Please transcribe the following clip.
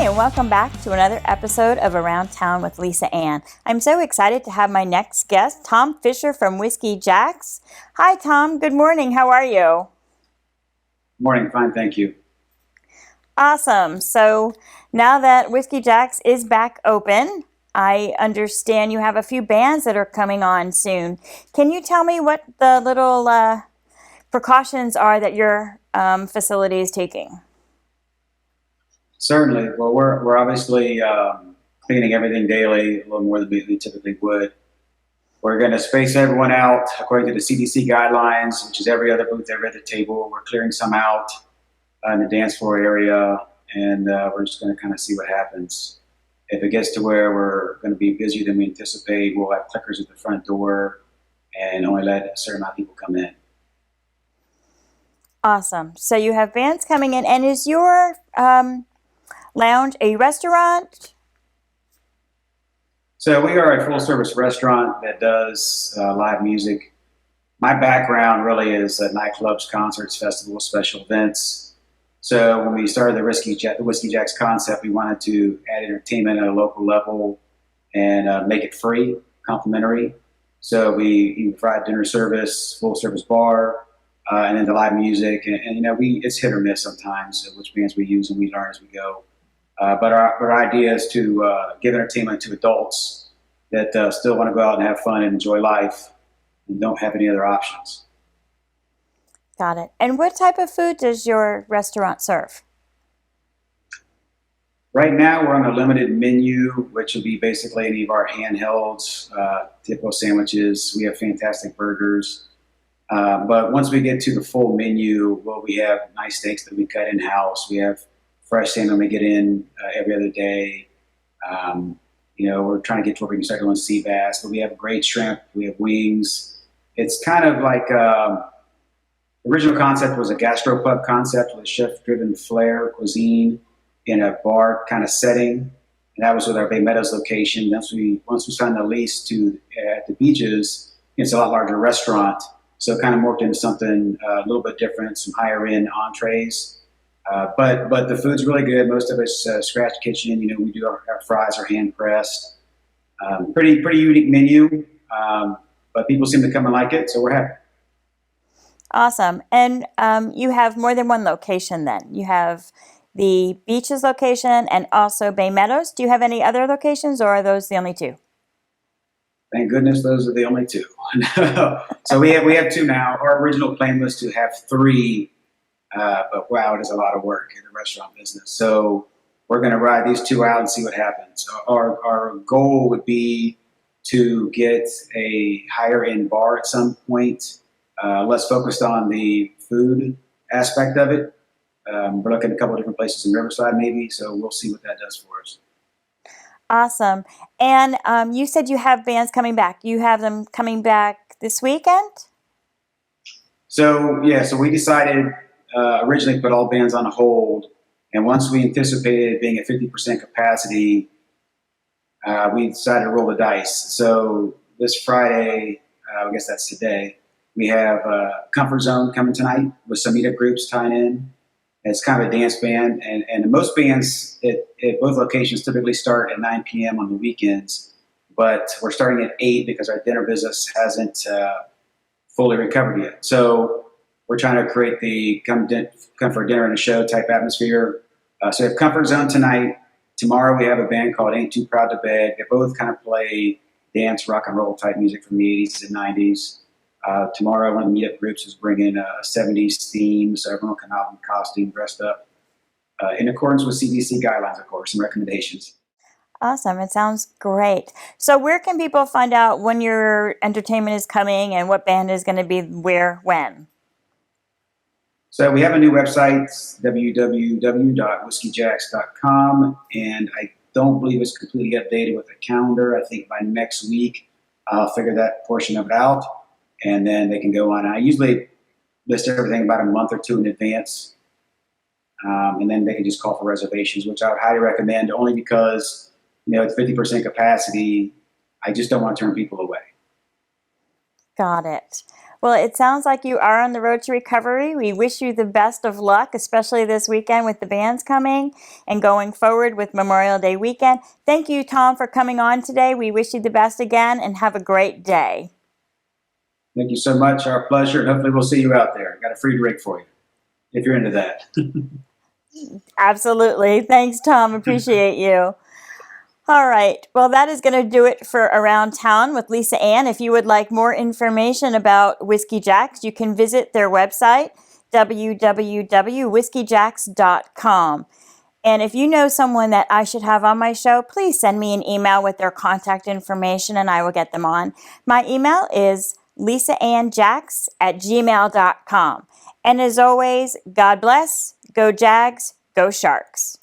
And welcome back to another episode of Around Town with Lisa Ann. I'm so excited to have my next guest, Tom Fisher from Whiskey Jax. Hi, Tom. Good morning. How are you? Morning, fine, thank you. Awesome. So now that Whiskey Jax is back open, I understand you have a few bands that are coming on soon. Can you tell me what the little precautions are that your facility is taking? Certainly. Well, we're obviously cleaning everything daily, a little more than we typically would. We're going to space everyone out according to the CDC guidelines, which is every other booth, every other table. We're clearing some out in the dance floor area, and we're just going to kind of see what happens. If it gets to where we're going to be busier than we anticipate, we'll have clickers at the front door and only let a certain amount of people come in. Awesome. So you have bands coming in, and is your lounge a restaurant? So we are a full-service restaurant that does live music. My background really is nightclubs, concerts, festivals, special events. So when we started the Whiskey Jax concept, we wanted to add entertainment at a local level and make it free, complimentary. So we provide dinner service, full-service bar, and then the live music. And you know, it's hit or miss sometimes which bands we use, and we learn as we go. But our idea is to give entertainment to adults that still want to go out and have fun and enjoy life and don't have any other options. Got it. And what type of food does your restaurant serve? Right now, we're on a limited menu, which will be basically any of our handhelds, typical sandwiches. We have fantastic burgers. But once we get to the full menu, well, we have nice steaks that we cut in-house. We have fresh salmon we get in every other day. You know, we're trying to get to where we can start doing sea bass, but we have great shrimp. We have wings. It's kind of like the original concept was a gastropub concept with chef-driven flair cuisine in a bar kind of setting, and that was with our Bay Meadows location. Once we signed the lease to at the beaches, it's a lot larger restaurant, so it kind of morphed into something a little bit different, some higher end entrees. But the food's really good. Most of it's scratch kitchen. You know, we do our fries are hand pressed. Pretty unique menu, but people seem to come and like it, so we're happy. Awesome. And you have more than one location then. You have the Beaches location and also Bay Meadows. Do you have any other locations, or are those the only two? Thank goodness those are the only two. So we have two now. Our original plan was to have three, but wow, it is a lot of work in the restaurant business. So we're going to ride these two out and see what happens. Our goal would be to get a higher end bar at some point, less focused on the food aspect of it. We're looking at a couple of different places in Riverside maybe, so we'll see what that does for us. Awesome. And you said you have bands coming back. You have them coming back this weekend? So we decided originally put all bands on hold, and once we anticipated being at 50% capacity, we decided to roll the dice. So this Friday, I guess that's today, we have Comfort Zone coming tonight with some meetup groups tying in. It's kind of a dance band, and most bands at both locations typically start at 9 p.m. on the weekends, but we're starting at 8 because our dinner business hasn't fully recovered yet. So we're trying to create the come for dinner and a show type atmosphere. So we have Comfort Zone tonight. Tomorrow we have a band called Ain't Too Proud to Beg. They both kind of play dance, rock and roll type music from the 80s and 90s. Tomorrow, one of the meetup groups is bringing a 70s theme, so everyone will come out in costume, dressed up, in accordance with CDC guidelines, of course, and recommendations. Awesome. It sounds great. So where can people find out when your entertainment is coming and what band is going to be where, when? So we have a new website, www.whiskeyjax.com, and I don't believe it's completely updated with a calendar. I think by next week I'll figure that portion of it out, and then they can go on. I usually list everything about a month or two in advance, and then they can just call for reservations, which I would highly recommend only because, you know, at 50% capacity, I just don't want to turn people away. Got it. Well, it sounds like you are on the road to recovery. We wish you the best of luck, especially this weekend with the bands coming and going forward with Memorial Day weekend. Thank you, Tom, for coming on today. We wish you the best again and have a great day. Thank you so much. Our pleasure. And hopefully we'll see you out there. Got a free drink for you if you're into that. Absolutely. Thanks, Tom. Appreciate you. All right. Well, that is going to do it for Around Town with Lisa Ann. If you would like more information about Whiskey Jax, you can visit their website, www.whiskeyjax.com. And if you know someone that I should have on my show, please send me an email with their contact information and I will get them on. My email is lisaannjax@gmail.com. And as always, God bless, go Jags, go Sharks.